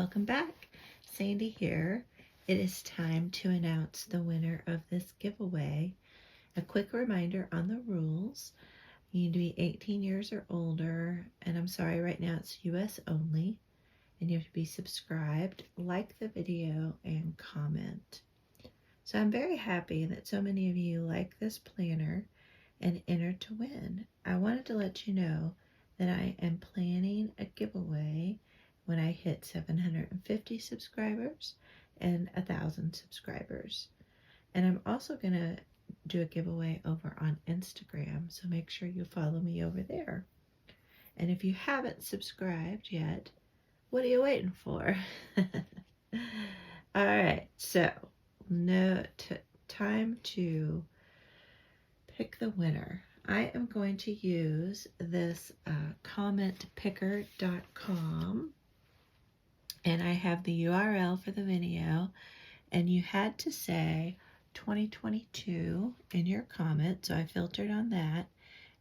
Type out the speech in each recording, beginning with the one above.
Welcome back. Sandy here. It is time to announce the winner of this giveaway. A quick reminder on the rules. You need to be 18 years or older, and I'm sorry, right now it's US only, and you have to be subscribed, like the video, and comment. So I'm very happy that so many of you like this planner and entered to win. I wanted to let you know that I am planning a giveaway when I hit 750 subscribers and 1,000 subscribers. And I'm also going to do a giveaway over on Instagram, so make sure you follow me over there. And if you haven't subscribed yet, what are you waiting for? All right, so time to pick the winner. I am going to use this commentpicker.com, and I have the URL for the video, and you had to say 2022 in your comment, so I filtered on that,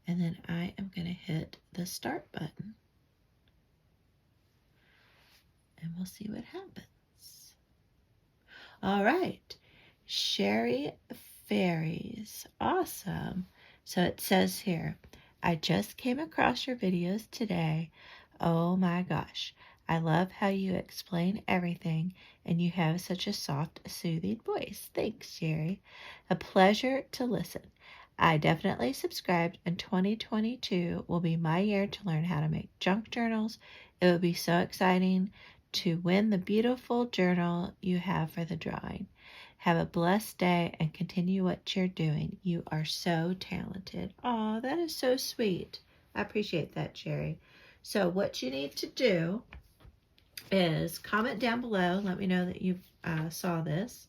and then I am going to hit the start button, and we'll see what happens. All right, Sherry Fairies, awesome. So it says here, I just came across your videos today. Oh my gosh, I love how you explain everything, and you have such a soft, soothing voice. Thanks, Sherry. A pleasure to listen. I definitely subscribed, and 2022 will be my year to learn how to make junk journals. It would be so exciting to win the beautiful journal you have for the drawing. Have a blessed day and continue what you're doing. You are so talented. Oh, that is so sweet. I appreciate that, Sherry. So what you need to do is comment down below. Let me know that you saw this.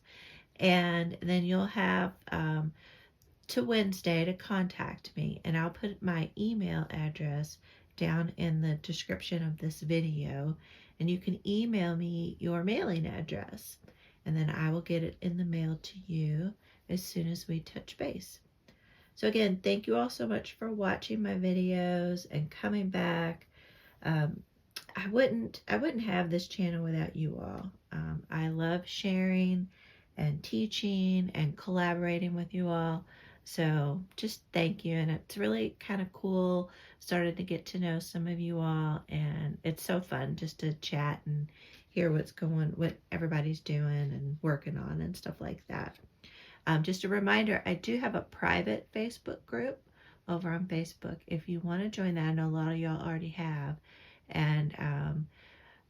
And then you'll have to Wednesday to contact me. And I'll put my email address down in the description of this video. And you can email me your mailing address, and then I will get it in the mail to you as soon as we touch base. So again, thank you all so much for watching my videos and coming back. I wouldn't have this channel without you all. I love sharing and teaching and collaborating with you all. So just thank you, and it's really kind of cool started to get to know some of you all, and it's so fun just to chat and hear what everybody's doing and working on and stuff like that. Just a reminder, I do have a private Facebook group over on Facebook. If you want to join that, I know a lot of y'all already have, and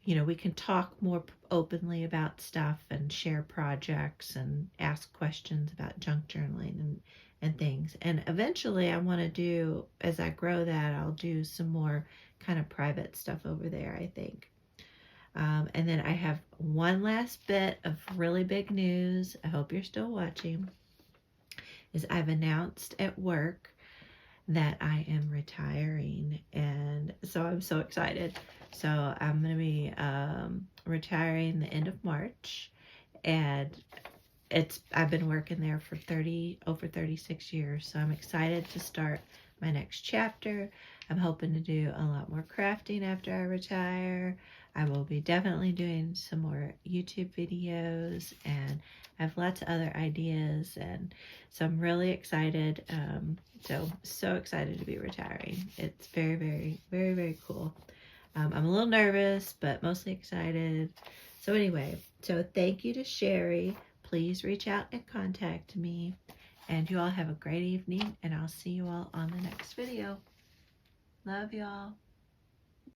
we can talk more openly about stuff and share projects and ask questions about junk journaling and things. And eventually I want to do, as I grow that, I'll do some more kind of private stuff over there, I think. And then I have one last bit of really big news. I hope you're still watching. Is I've announced at work that I am retiring, and so I'm so excited. So I'm going to be retiring the end of March, and I've been working there for over 36 years, so I'm excited to start my next chapter. I'm hoping to do a lot more crafting after I retire. I will be definitely doing some more YouTube videos, and I have lots of other ideas, and so I'm really excited. So excited to be retiring. It's very, very, very, very cool. I'm a little nervous, but mostly excited. So anyway, so thank you to Sherry. Please reach out and contact me. And you all have a great evening, and I'll see you all on the next video. Love y'all.